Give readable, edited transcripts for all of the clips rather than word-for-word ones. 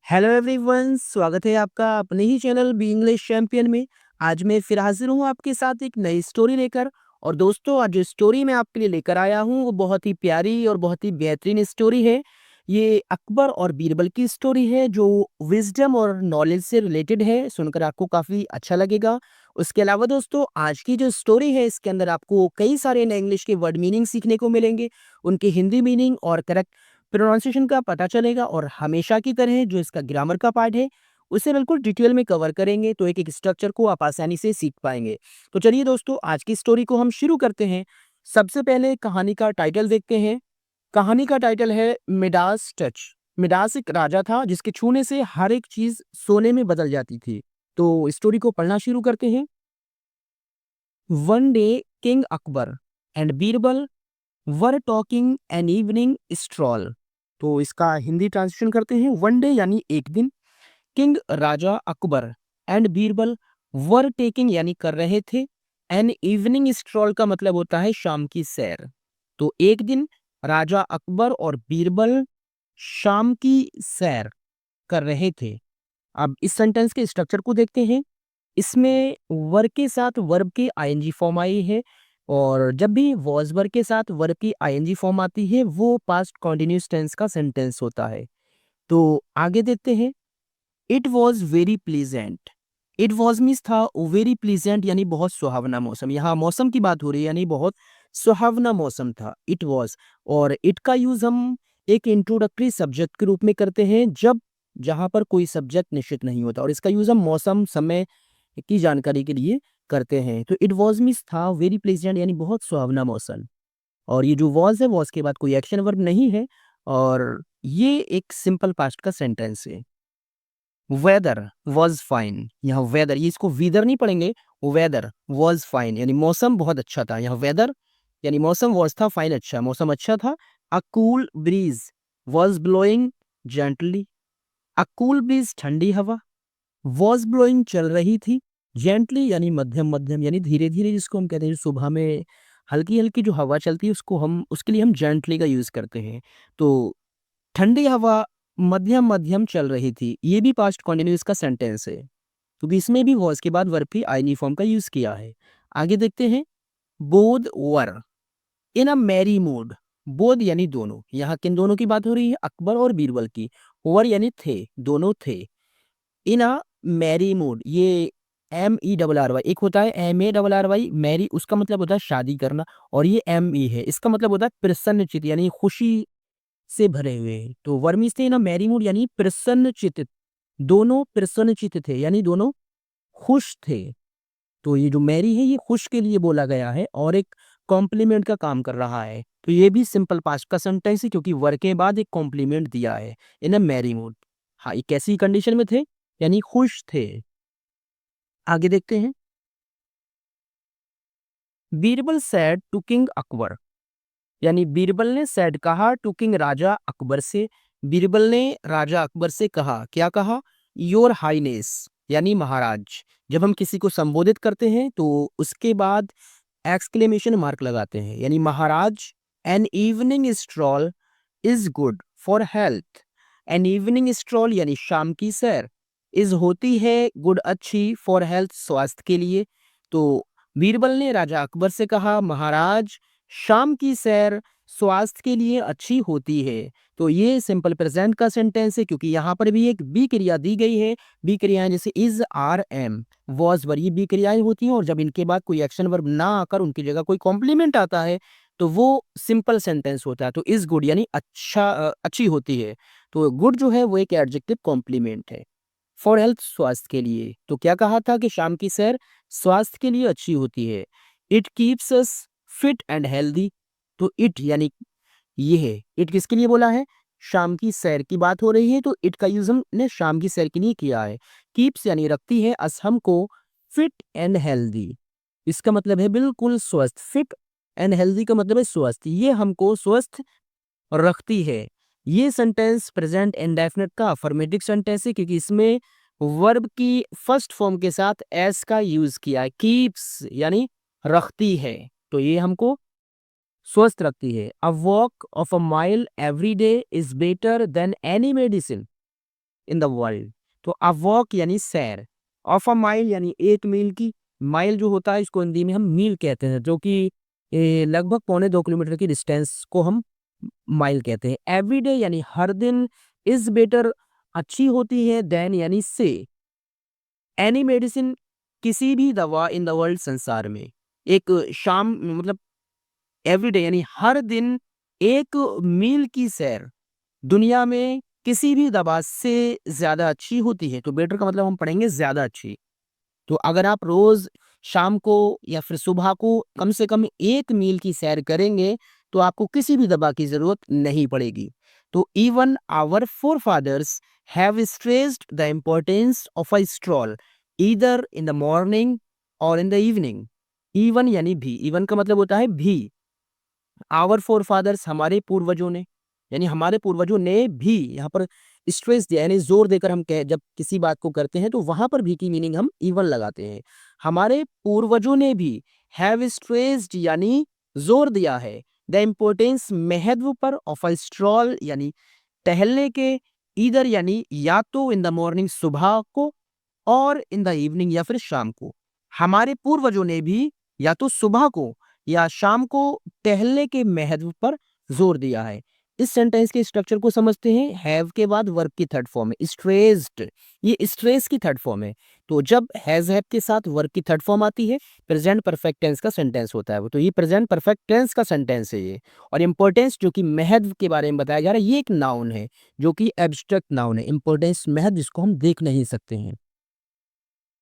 Hello everyone, स्वागत है आपका अपने ही चैनल बी इंग्लिश चैंपियन में। आज मैं फिर हाजिर हूँ आपके साथ एक नई स्टोरी लेकर। और दोस्तों, आज जो स्टोरी मैं आपके लिए लेकर आया हूँ वो बहुत ही प्यारी और बहुत ही बेहतरीन स्टोरी है। ये अकबर और बीरबल की स्टोरी है जो विजडम और नॉलेज से रिलेटेड है। सुनकर आपको काफ़ी अच्छा लगेगा। उसके अलावा दोस्तों, आज की जो स्टोरी है इसके अंदर आपको कई सारे नए इंग्लिश के वर्ड मीनिंग सीखने को मिलेंगे, उनकी हिंदी मीनिंग और करेक्ट प्रोनाउंसिएशन का पता चलेगा। और हमेशा की तरह जो इसका ग्रामर का पार्ट है उसे बिल्कुल डिटेल में कवर करेंगे, तो एक एक स्ट्रक्चर को आप आसानी से सीख पाएंगे। तो चलिए दोस्तों, आज की स्टोरी को हम शुरू करते हैं। सबसे पहले कहानी का टाइटल देखते हैं। कहानी का टाइटल है मिडास टच। मिडास एक राजा था जिसके छूने से हर एक चीज सोने में बदल जाती थी। तो स्टोरी को पढ़ना शुरू करते हैं। One day king Akbar and Birbal were talking N evening stroll. तो इसका हिंदी ट्रांसलेशन करते हैं। वन डे यानी एक दिन, किंग राजा Akbar and Birbal were taking यानी कर रहे थे, एन इवनिंग स्ट्रॉल का मतलब होता है शाम की सैर। तो एक दिन राजा अकबर और बीरबल शाम की सैर कर रहे थे। अब इस सेंटेंस के स्ट्रक्चर को देखते हैं। इसमें वर्ब के साथ वर्ब की आईएनजी फॉर्म आई है। और जब भी वॉज वर्ब के साथ वर्ब की आईएनजी फॉर्म आती है वो पास्ट कॉन्टिन्यूस टेंस का सेंटेंस होता है। तो आगे देखते हैं। It was very pleasant. It was means था वेरी प्लीजेंट यानी बहुत सुहावना मौसम। यहाँ मौसम की बात हो रही है यानी बहुत सुहावना मौसम था। It was. और इट का यूज हम एक इंट्रोडक्टरी सब्जेक्ट के रूप में करते हैं जब जहां पर कोई सब्जेक्ट निश्चित नहीं होता, और इसका यूज हम मौसम समय की जानकारी के लिए करते हैं। तो इट वॉज मीन्स था वेरी प्लेजेंट यानी बहुत सुहावना मौसम। और ये जो वॉज है वॉज के बाद कोई एक्शन वर्ब नहीं है, और ये एक सिंपल पास्ट का सेंटेंस है। Weather was fine. यहाँ वेदर, ये इसको वीदर नहीं पढ़ेंगे, वेदर वॉज फाइन यानी मौसम बहुत अच्छा था। यहाँ वेदर यानी मौसम, वॉज था फाइन अच्छा, मौसम अच्छा था। A cool bridge was blowing gently. A cool bridge ठंडी हवा वॉज ब्लोइंग चल रही थी। जेंटली यानी मध्यम मध्यम यानी धीरे धीरे, जिसको हम कहते हैं सुबह में हल्की हल्की जो हवा चलती है उसको हम उसके लिए हम जेंटली का यूज करते हैं। तो ठंडी हवा मध्यम मध्यम चल रही थी, ये भी पास्ट कॉन्टिन्यूस का सेंटेंस है क्योंकि इसमें भी वॉज के बाद वर्ब की आईनी फॉर्म का यूज किया है। आगे देखते हैं। बोध वर इन अ मैरी मूड। बोध यानी दोनों, यहाँ किन दोनों की बात हो रही है? अकबर और बीरबल की। वर यानी थे, दोनों थे। इन अ मैरी मूड, ये MERRY, एक होता है MARRY मैरी, उसका मतलब होता है शादी करना, और ये ME है, इसका मतलब होता है प्रसन्नचित यानी खुशी से भरे हुए। तो वर्मी से ना मैरी मूड यानी प्रसन्नचित, दोनों प्रसन्नचित थे यानी दोनों खुश थे। तो ये जो मैरी है ये खुश के लिए बोला गया है और एक कॉम्प्लीमेंट का काम कर रहा है। तो ये भी सिंपल पास्ट का सेंटेंस है क्योंकि वर के बाद एक कॉम्प्लीमेंट दिया है इन अ मैरी मूड। हाँ, ये कैसी कंडीशन में थे? यानी खुश थे। आगे देखते हैं। Birbal said to king Akbar, यानी बीरबल ने सैड कहा टू किंग राजा अकबर से। बीरबल ने राजा अकबर से कहा, क्या कहा? योर हाईनेस यानी महाराज। जब हम किसी को संबोधित करते हैं तो उसके बाद एक्सक्लेमेशन मार्क लगाते हैं, यानी महाराज। An evening stroll is good for health. An evening stroll यानी शाम की सैर, इज होती है गुड अच्छी, फॉर हेल्थ स्वास्थ्य के लिए। तो बीरबल ने राजा अकबर से कहा, महाराज शाम की सैर स्वास्थ्य के लिए अच्छी होती है। तो ये सिंपल प्रेजेंट का सेंटेंस है क्योंकि यहाँ पर भी एक बी क्रिया दी गई है। बी क्रियाएं जैसे is, are, am, was were, ये बी क्रियाएं होती हैं, और जब इनके बाद कोई एक्शन वर्ब ना आकर उनकी जगह कोई कॉम्प्लीमेंट आता है तो वो सिंपल सेंटेंस होता है। तो इज गुड यानी अच्छा, अच्छी होती है। तो गुड जो है वो एक एडजेक्टिव कॉम्प्लीमेंट है। फॉर हेल्थ स्वास्थ्य के लिए। तो क्या कहा था कि शाम की सैर स्वास्थ्य के लिए अच्छी होती है। It keeps us fit and healthy. तो इट यानी ये है, इट किसके लिए बोला है? शाम की सैर की बात हो रही है, तो इट का यूज हमने शाम की सैर के लिए किया है। कीप्स यानी रखती है, अस हमको, फिट एंड हेल्दी, इसका मतलब है बिल्कुल स्वस्थ। फिट एंड हेल्दी का मतलब है स्वस्थ, ये हमको स्वस्थ रखती है। ये सेंटेंस प्रेजेंट इंडेफिनिट का अफर्मेटिव सेंटेंस है क्योंकि इसमें वर्ब की फर्स्ट फॉर्म के साथ एस का यूज किया है। कीप्स यानी रखती है, तो ये हमको स्वस्थ रखती है। A walk of a mile every day is better than any medicine. In the world. तो अ वॉक यानी सैर, ऑफ अ माइल यानी 1 मील की, माइल जो होता है इसको हिंदी में हम मील कहते हैं, जो कि लगभग पौने 2 किलोमीटर की डिस्टेंस को हम माइल कहते हैं। एवरीडे यानी हर दिन, इज़ बेटर अच्छी होती है, देन यानी से। एनी मेडिसिन किसी भी दवा इन द वर्ल्ड संसार में। एक शाम मतलब एवरीडे यानी हर दिन 1 मील की सैर दुनिया में किसी भी दवा से ज़्यादा अच्छी होती है। तो बेटर का मतलब हम पढ़ेंगे ज़्यादा अच्छी। तो अगर आप रोज़ शाम को या फिर सुबह को कम से कम 1 मील की सैर करेंगे, तो आपको किसी भी दवा की ज़रूरत नहीं पड़ेगी। तो even our forefathers have stressed the importance of a stroll either in the morning और इन द इवनिंग। इवन यानी भी, इवन का मतलब होता है भी। आवर फोरफादर्स हमारे पूर्वजों ने, यानी हमारे पूर्वजों ने भी यहाँ पर स्ट्रेस दिया, यानी जोर देकर हम कह जब किसी बात को करते हैं तो वहां पर भी की मीनिंग हम इवन लगाते हैं। हमारे पूर्वजों ने भी हैव स्ट्रेस्ड यानी जोर दिया है, द इम्पोर्टेंस महत्व पर, ऑफ अ स्ट्रॉल यानी टहलने के, ईदर यानी या तो इन द मॉर्निंग सुबह को, और इन द इवनिंग या फिर शाम को। हमारे पूर्वजों ने भी या तो सुबह को या शाम को टहलने के महत्व पर जोर दिया है। इस सेंटेंस के स्ट्रक्चर को समझते हैं। हैव के बाद वर्ब की थर्ड फॉर्म है स्ट्रेस्ड, ये स्ट्रेस की थर्ड फॉर्म है। तो जब हैज हैव के साथ वर्ब की थर्ड फॉर्म आती है, प्रेजेंट परफेक्ट टेंस का सेंटेंस होता है वो। तो ये प्रेजेंट परफेक्ट टेंस का सेंटेंस है ये। और इंपॉर्टेंस जो कि महत्व के बारे में बताया जा रहा है, ये एक नाउन है जो कि एब्स्ट्रैक्ट नाउन है। इंपॉर्टेंस महत्व जिसको हम देख नहीं सकते हैं।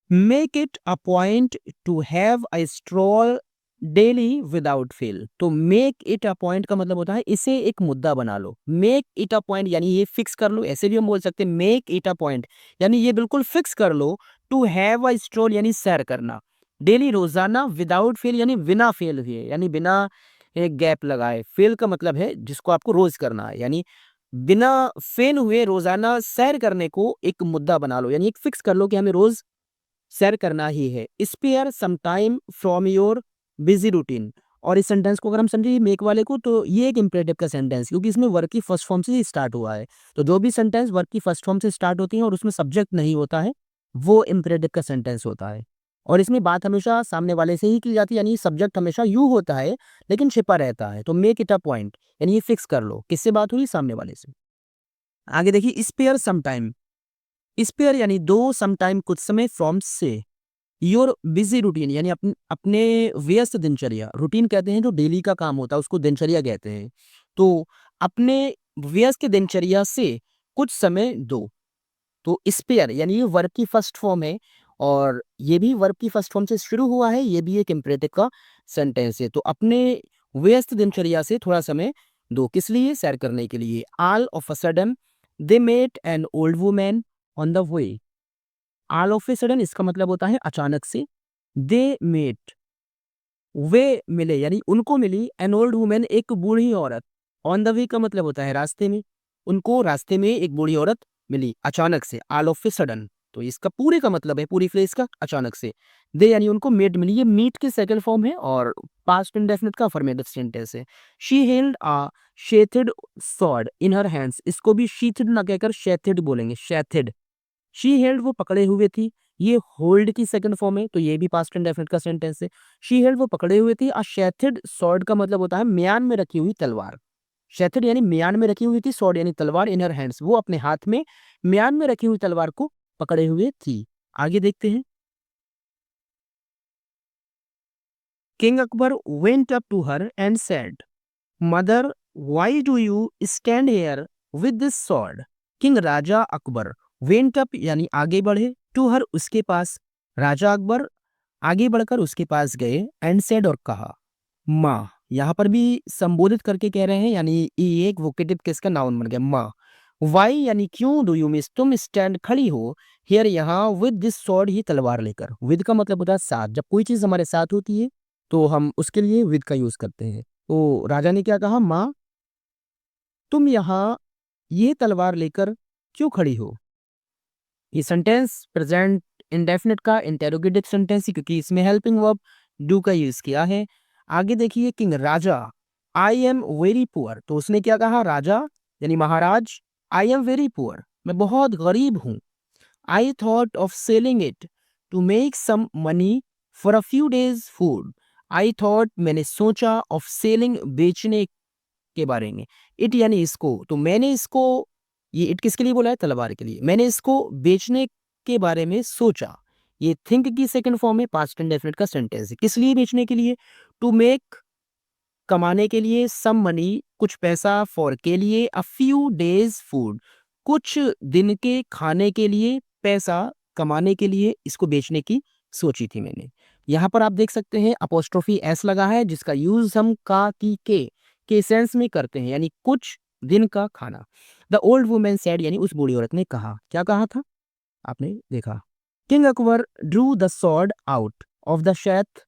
Make it a point two have a stroll daily without fail. तो मेक इट अ पॉइंट का मतलब होता है इसे एक मुद्दा बना लो। मेक इट अ पॉइंट यानी ये फिक्स कर लो, ऐसे भी हम बोल सकते हैं मेक इट अ पॉइंट यानी ये बिल्कुल फिक्स कर लो। टू हैव अ स्ट्रॉल यानी सैर करना डेली रोजाना, विदाउट फेल यानी बिना फेल हुए, यानी बिना एक गैप लगाए। फेल का मतलब है जिसको आपको रोज करना है, यानी बिना फेल हुए रोजाना सैर करने को एक मुद्दा बना लो, यानी एक फिक्स कर लो कि हमें रोज सैर करना ही है। Spare some time from your busy routine. और इस सेंटेंस को अगर हम समझे मेक वाले को, तो ये एक इंपरेटिव का सेंटेंस, क्योंकि इसमें वर्क की फर्स्ट फॉर्म से ही स्टार्ट हुआ है। तो जो भी सेंटेंस वर्क की फर्स्ट फॉर्म से स्टार्ट होती है और उसमें सब्जेक्ट नहीं होता है, वो इंपरेटिव का सेंटेंस होता है। और इसमें बात हमेशा सामने वाले से ही की जाती है, यानी सब्जेक्ट हमेशा यू होता है लेकिन छिपा रहता है। तो मेक इट अ पॉइंट यानी ये फिक्स कर लो, किससे बात हुई, सामने वाले से। आगे देखिए स्पेयर सम टाइम। स्पेयर यानी दो, सम टाइम कुछ समय, फ्रॉम से। योर बिजी रूटीन यानी अपने व्यस्त दिनचर्या, रूटीन कहते हैं जो डेली का काम होता है उसको दिनचर्या कहते हैं। तो अपने व्यस्त दिनचर्या से कुछ समय दो। तो स्पेयर यानी ये वर्ब की फर्स्ट फॉर्म है, और ये भी वर्ब की फर्स्ट फॉर्म से शुरू हुआ है, ये भी एक इम्परेटिव का सेंटेंस है। तो अपने व्यस्त दिनचर्या से थोड़ा समय दो, किस लिए, सैर करने के लिए। All of a sudden they met an old woman on the way. All of a sudden इसका मतलब होता है अचानक से। दे मेट वे मिले यानी उनको मिली, एन ओल्ड वुमेन एक बूढ़ी औरत। ऑन द वे का मतलब होता है रास्ते में, उनको रास्ते में एक बूढ़ी औरत मिली अचानक से, ऑल ऑफ ए सडन। तो इसका पूरे का मतलब है, पूरी फ्रेज का अचानक से। दे यानी उनको मेट मिली, ये मीट की सेकंड फॉर्म है और पास्ट इंडेफिनिट का अफर्मेटिव सेंटेंस है। She held a sheathed sword in her hands, इसको भी शीथिड ना कहकर शेथिड बोलेंगे, शेथिड। शी हेल्ड वो पकड़े हुए थी, ये होल्ड की सेकंड फॉर्म है, तो ये भी पास्ट इंडेफिनिट का सेंटेंस है। शी हेल्ड वो पकड़े हुए थी, अ शेथिड स्वॉर्ड का मतलब होता है म्यान में रखी हुई तलवार। शेथिड यानी म्यान में रखी हुई थी, स्वॉर्ड यानी तलवार, इन हर हैंड्स वो अपने हाथ में म्यान में रखी हुई तलवार को पकड़े हुए थी। आगे देखते हैं। King Akbar went up to her and said, mother why do you stand here with this sword. King राजा अकबर वेंट अप यानी आगे बढ़े, टू हर उसके पास, राजा अकबर आगे बढ़कर उसके पास गए, एंड सेड और कहा, माँ। यहाँ पर भी संबोधित करके कह रहे हैं, यानी ये एक वोकेटिव किसका नाउन बन गया, माँ। वाई यानी क्यों, डू यू मिस तुम स्टैंड खड़ी हो, हियर यहाँ, विद दिस सॉर्ड ही तलवार लेकर। विद का मतलब होता है साथ, जब कोई चीज हमारे साथ होती है तो हम उसके लिए विद का यूज करते हैं। तो राजा ने क्या कहा, माँ तुम यहाँ ये तलवार लेकर क्यों खड़ी हो। ये सेंटेंस प्रेजेंट इंडेफिनिट का इंटेरोगेटिव सेंटेंस है, क्योंकि इसमें हेल्पिंग वर्ब डू का यूज किया है। आगे देखिए, किंग राजा आई एम वेरी पुअर। तो उसने क्या कहा, राजा यानी महाराज, आई एम वेरी पुअर मैं बहुत गरीब हूँ। I thought of selling it to make some money for a few days food. I thought मैंने सोचा, ऑफ सेलिंग बेचने के बारे में। इट यानी इसको, तो मैंने इसको, ये इट किसके लिए बोला है? तलवार के लिए। मैंने इसको बेचने के बारे में सोचा। ये थिंक की सेकंड फॉर्म है, पास्ट इंडेफिनिट का सेंटेंस है। किस लिए बेचने के लिए? टू मेक, कमाने के लिए, सम मनी, कुछ पैसा, फॉर के लिए, अ फ्यू डेज फूड, कुछ दिन के खाने के लिए, पैसा कमाने के लिए इसको बेचने की सोची थी मैंने। यहाँ पर आप देख सकते हैं अपोस्ट्रोफी एस लगा है, जिसका यूज हम का की के सेंस में करते हैं, यानी कुछ दिन का खाना। द ओल्ड वुमेन सेड, यानी उस बूढ़ी औरत ने कहा। क्या कहा था? आपने देखा। King Akbar drew the sword out of the sheath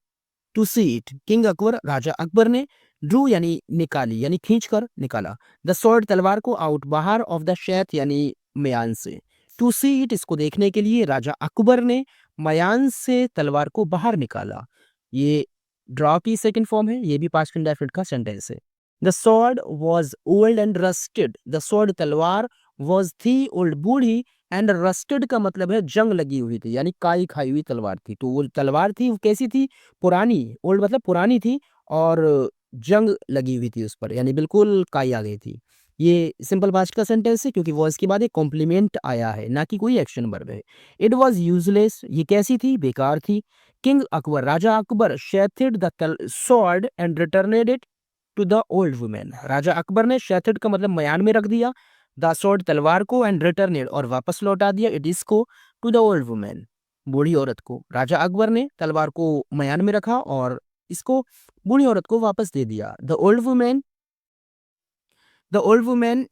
to see it. King Akbar, राजा अकबर ने, ड्रू यानी निकाली, यानी खींच कर निकाला, द स्वॉर्ड तलवार को, आउट बाहर, ऑफ द शेथ यानी मयान से, टू सी इट इसको देखने के लिए राजा अकबर ने मयान से तलवार को बाहर निकाला। ये ड्रॉ की सेकंड फॉर्म है, ये भी पास्ट इंडेफिनिट का सेंटेंस है। The sword was old and rusted. The sword तलवार, वॉज थी, ओल्ड बूढ़ी, एंड रस्टेड का मतलब है जंग लगी हुई थी, यानी काई खाई हुई तलवार थी। तो वो तलवार थी, वो कैसी थी? पुरानी, ओल्ड मतलब पुरानी थी, और जंग लगी हुई थी उस पर, यानी बिल्कुल काई आ गई थी। ये सिंपल पास्ट का सेंटेंस है, क्योंकि वॉज के बाद एक कॉम्प्लीमेंट आया है, ना कि कोई एक्शन वर्ब है। इट वॉज यूजलेस, ये कैसी थी? बेकार थी। किंग अकबर, राजा Akbar, sheathed the sword and returned it to the old women. राजा अकबर ने, शेथिड का मतलब मयान में रख दिया, द स्वॉर्ड तलवार को, एंड रिटर्नेड और वापस लौटा दिया, इट इसको, टू द ओल्ड वुमेन बूढ़ी औरत को। राजा अकबर ने तलवार को मयान में रखा और इसको बूढ़ी औरत को वापस दे दिया। The old women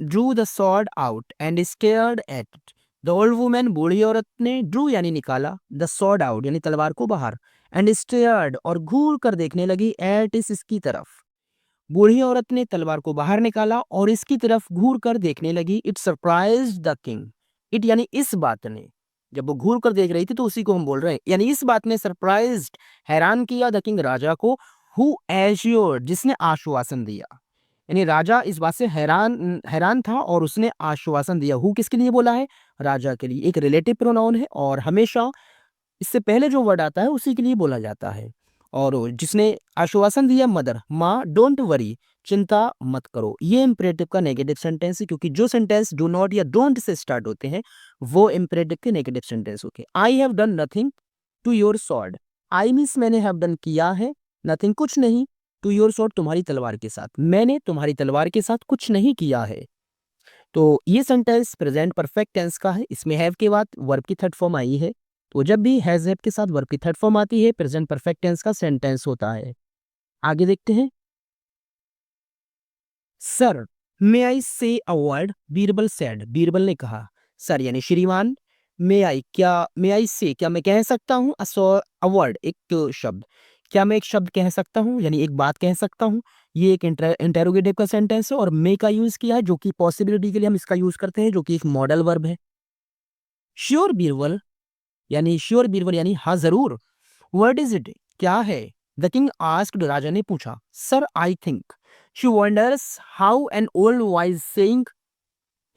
Drew the sword out and stared at it. The old women बूढ़ी औरत ने, ड्रू यानी निकाला, द स्वॉर्ड आउट यानी तलवार को बाहर, एंड स्टेयर्ड और घूर कर देखने लगी, एट इस इसकी तरफ। बूढ़ी औरत ने तलवार को बाहर निकाला और इसकी तरफ घूर कर देखने लगी। It surprise the king. It यानी इस बात ने, जब वो घूर कर देख रही थी तो उसी को हम बोल रहे हैं, यानी इस बात ने सरप्राइज्ड, हैरान किया, द किंग राजा को, हु एश्योर्ड जिसने आश्वासन दिया। यानी राजा इस बात से हैरान हैरान था और उसने आश्वासन दिया। हु किसके लिए बोला है? राजा के लिए। एक रिलेटिव प्रोनाउन है और हमेशा इससे पहले जो वर्ड आता है उसी के लिए बोला जाता है। और जिसने आश्वासन दिया, मदर, माँ, डोंट वरी, चिंता मत करो। ये इम्परेटिव का नेगेटिव सेंटेंस है, क्योंकि जो सेंटेंस डू नॉट या डोंट से स्टार्ट होते हैं वो इम्परेटिव के नेगेटिव सेंटेंस होते हैं। I have done nothing to your sword. I means मैंने, हैव डन किया है, नथिंग कुछ नहीं, टू योर स्वॉर्ड तुम्हारी तलवार के साथ, मैंने तुम्हारी तलवार के साथ कुछ नहीं किया है। तो ये सेंटेंस प्रेजेंट परफेक्ट टेंस का है। इसमें हैव के बाद वर्ब की थर्ड फॉर्म आई है। तो जब भी हैज हैव के साथ वर्ब की थर्ड फॉर्म आती है, प्रेजेंट परफेक्ट टेंस का सेंटेंस होता है। आगे देखते हैं। सर, मे आई से a word, Birbal said. Birbal ने कहा। सर यानी श्रीमान, मे आई से क्या मैं कह सकता हूँ, अ वर्ड एक शब्द, क्या मैं एक शब्द कह सकता हूँ, यानी एक बात कह सकता हूँ। ये एक इंटेरोगेटिव का सेंटेंस है और मे का यूज किया है, जो कि पॉसिबिलिटी के लिए हम इसका यूज करते हैं, जो कि एक मॉडल वर्ब है। श्योर बीरबल, यानी श्योर बीरबल यानी हाँ जरूर। व्हाट इज इट, क्या है? द किंग आस्क्ड, राजा ने पूछा। Sir, I think she wonders how an old wise saying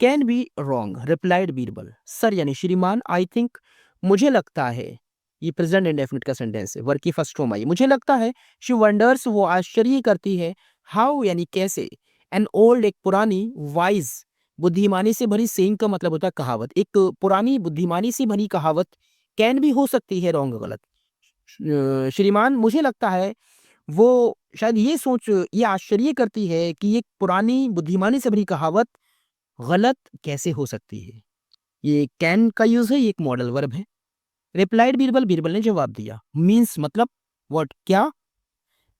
can be wrong, replied Birbal. Sir यानी श्रीमान, आई थिंक मुझे लगता है, ये प्रेजेंट इंडेफिनिट का सेंटेंस है, वर्ब की फर्स्ट फॉर्म आई, मुझे लगता है, शी वंडर्स वो आश्चर्य करती है, हाउ यानी कैसे, एन ओल्ड एक पुरानी, वाइज बुद्धिमानी से भरी, सेइंग का मतलब होता है कहावत, एक पुरानी बुद्धिमानी से भरी कहावत कैन भी हो सकती है रॉन्ग, गलत। श्रीमान मुझे लगता है वो शायद ये सोच, ये आश्चर्य करती है कि एक पुरानी बुद्धिमानी से भरी कहावत गलत कैसे हो सकती है। ये कैन का यूज है, ये एक मॉडल वर्ब है। रिप्लाइड बीरबल, बीरबल ने जवाब दिया। मीन्स मतलब व्हाट, क्या?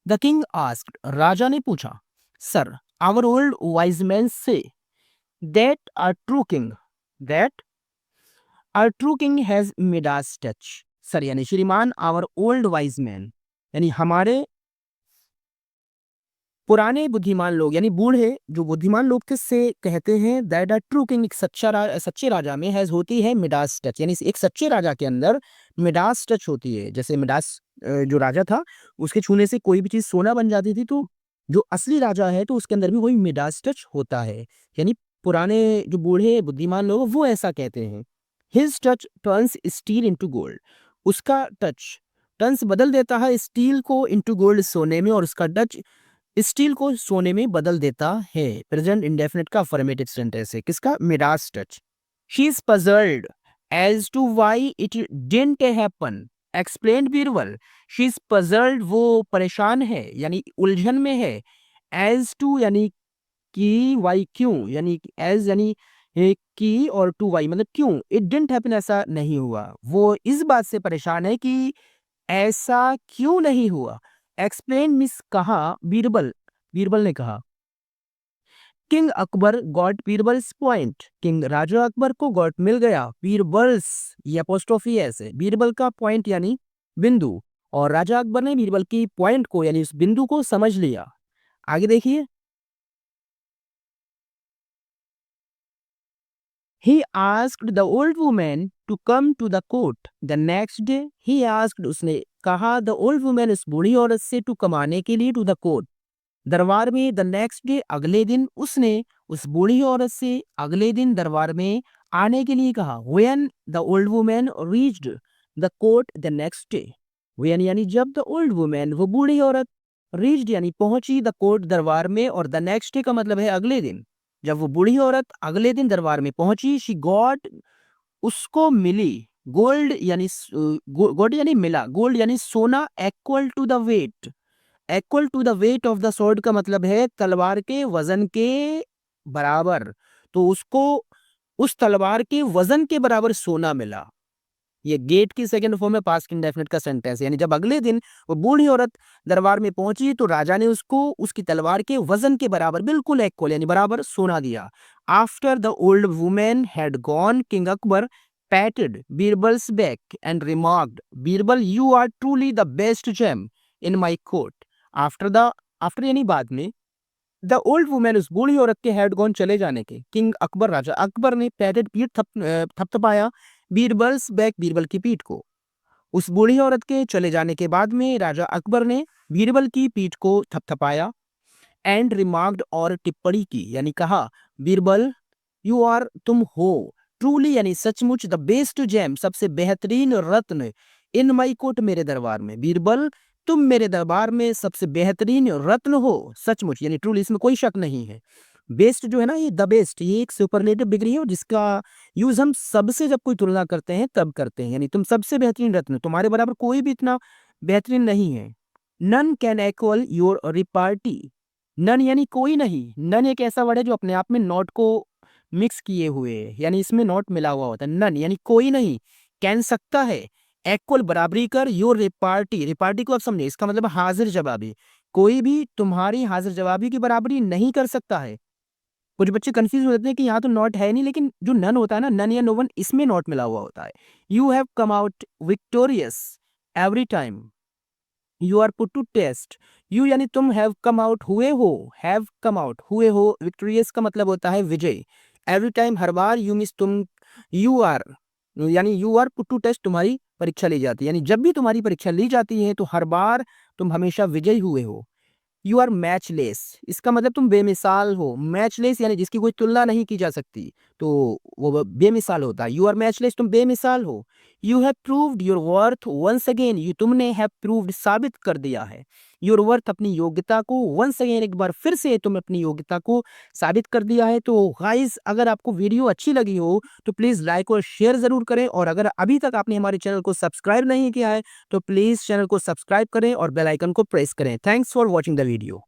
द किंग आस्क्ड, राजा ने पूछा। Sir, our old wise man say that that are true king has Midas touch. Sir यानी श्रीमान, आवर ओल्ड वाइज मैन यानी हमारे पुराने बुद्धिमान लोग, यानी बूढ़े जो बुद्धिमान लोग थे, से कहते हैं दैट अ ट्रू किंग, एक सच्चे राजा में हैज होती है मिडास टच, यानी एक सच्चे राजा के अंदर मिडास टच होती है। जैसे मिडास जो राजा था, उसके छूने से कोई भी चीज सोना बन जाती थी, तो जो असली राजा है तो उसके अंदर भी वही मिडास टच होता है, यानी पुराने जो बूढ़े बुद्धिमान लोग वो ऐसा कहते हैं। His touch turns steel into gold. उसका टर्न्स बदल देता है स्टील को इनटू गोल्ड सोने में, और उसका टच स्टील को सोने में बदल देता है। प्रेजेंट इंडेफिनिट का अफर्मेटिव सेंटेंस है किसका? Midas touch. She is puzzled as to why it didn't happen. Explain Birbal. She is puzzled, वो परेशान है यानी उलझन में है। एज टू यानी कि, वाई क्यों, यानी एज यानी कि, और टू वाई मतलब क्यों। इट डिडंट हैपन ऐसा नहीं हुआ। वो इस बात से परेशान है कि ऐसा क्यों नहीं हुआ। एक्सप्लेन मिस कहा बीरबल, बीरबल ने कहा। King Akbar got Birbal's point. King राजा अकबर को गॉट मिल गया बीरबल्स, ये अपोस्ट्रोफी एस है, बीरबल का पॉइंट यानी बिंदु, और राजा अकबर ने बीरबल की पॉइंट को यानी उस बिंदु को समझ लिया। आगे देखिए। He asked the old woman to come to the court the next day. He asked, उसने कहा the old woman, उस बूढ़ी औरत से to come आने के लिए to the court, दरबार में। the next day, अगले दिन। उसने उस बूढ़ी औरत से अगले दिन दरबार में आने के लिए कहा। When the old woman reached the court the next day. When यानी जब, the old woman वो बूढ़ी औरत, reached यानी पहुंची, the court दरबार में, और the next day का मतलब है अगले दिन। जब वो बूढ़ी औरत अगले दिन दरबार में पहुंची, शी गॉट, उसको मिली, गोल्ड यानी गोल्ड यानी मिला, गोल्ड यानी सोना, equal to the weight. Equal to the weight of the sword का मतलब है तलवार के वजन के बराबर। तो उसको उस तलवार के वजन के बराबर सोना मिला। ये गेट की सेकंड फॉर्म में पास्ट इंडेफिनिट का सेंटेंस है, यानी जब अगले दिन वो बूढ़ी औरत दरबार में पहुंची तो राजा ने उसको उसकी तलवार के वजन के बराबर, बिल्कुल इक्वल यानी बराबर सोना दिया। After the old woman had gone, king Akbar patted Birbal's back and remarked, Birbal you are truly the best gem in my court. After यानी बाद में, द ओल्ड वुमेन उस बूढ़ी औरत के हेड गॉन चले जाने के, किंग अकबर राजा अकबर ने पैटेड पीठ थपथपाया बीरबल्स बैक बीरबल की पीठ को। उस बूढ़ी औरत के चले जाने के बाद में राजा अकबर ने बीरबल की पीठ को थपथपाया। एंड रिमार्क्ड, और टिप्पणी की यानी कहा, बीरबल यू आर, तुम हो, ट्रूली यानी सचमुच, द बेस्ट जेम सबसे बेहतरीन रत्न, इन माई कोर्ट मेरे दरबार में। बीरबल तुम मेरे दरबार में सबसे बेहतरीन रत्न हो, सचमुच यानी ट्रूली, इसमें कोई शक नहीं है। बेस्ट जो है ना, ये द बेस्ट, ये एक सुपरलेटिव डिग्री है जिसका यूज हम सबसे जब कोई तुलना करते हैं तब करते हैं, यानी तुम सबसे बेहतरीन रत्न, तुम्हारे बराबर कोई भी इतना बेहतरीन नहीं है। None can equal your repartee. None यानी कोई नहीं। नन एक ऐसा वर्ड है जो अपने आप में नॉट को मिक्स किए हुए है, यानी इसमें नॉट मिला हुआ होता है। नन यानी कोई नहीं, कैन सकता है, इक्वल बराबरी कर, योर रिपार्टी, रिपार्टी को आप समझे, इसका मतलब हाजिर जवाबी। कोई भी तुम्हारी हाजिर जवाबी की बराबरी नहीं कर सकता है। कुछ बच्चे कंफ्यूज हो जाते हैं कि यहाँ तो नॉट है नहीं, लेकिन जो नन होता है ना, नन या नो वन, इसमें नॉट मिला हुआ होता है। You have come out victorious every time you are put to test. You यानी तुम, हैव कम आउट हुए हो, हैव कम आउट हुए हो, विक्टोरियस का मतलब होता है विजय। एवरी टाइम हर बार, यू मीन्स तुम, यू आर यानी you are put to test, तुम्हारी परीक्षा ली जाती है, यानी जब भी तुम्हारी परीक्षा ली जाती है तो हर बार तुम हमेशा विजयी हुए हो। यू आर मैचलेस, इसका मतलब तुम बेमिसाल हो। मैचलेस यानी जिसकी कोई तुलना नहीं की जा सकती, तो वो बेमिसाल होता है। यू आर मैचलेस, तुम बेमिसाल हो। You have proved your worth once again, ये तुमने हैव प्रूव्ड साबित कर दिया है, योर वर्थ अपनी योग्यता को, वंस अगेन एक बार फिर से तुम अपनी योग्यता को साबित कर दिया है। तो गाइस, अगर आपको वीडियो अच्छी लगी हो तो प्लीज़ लाइक और शेयर ज़रूर करें, और अगर अभी तक आपने हमारे चैनल को सब्सक्राइब नहीं किया है तो प्लीज़ चैनल को सब्सक्राइब करें और बेल आइकन को प्रेस करें। Thanks for watching the video.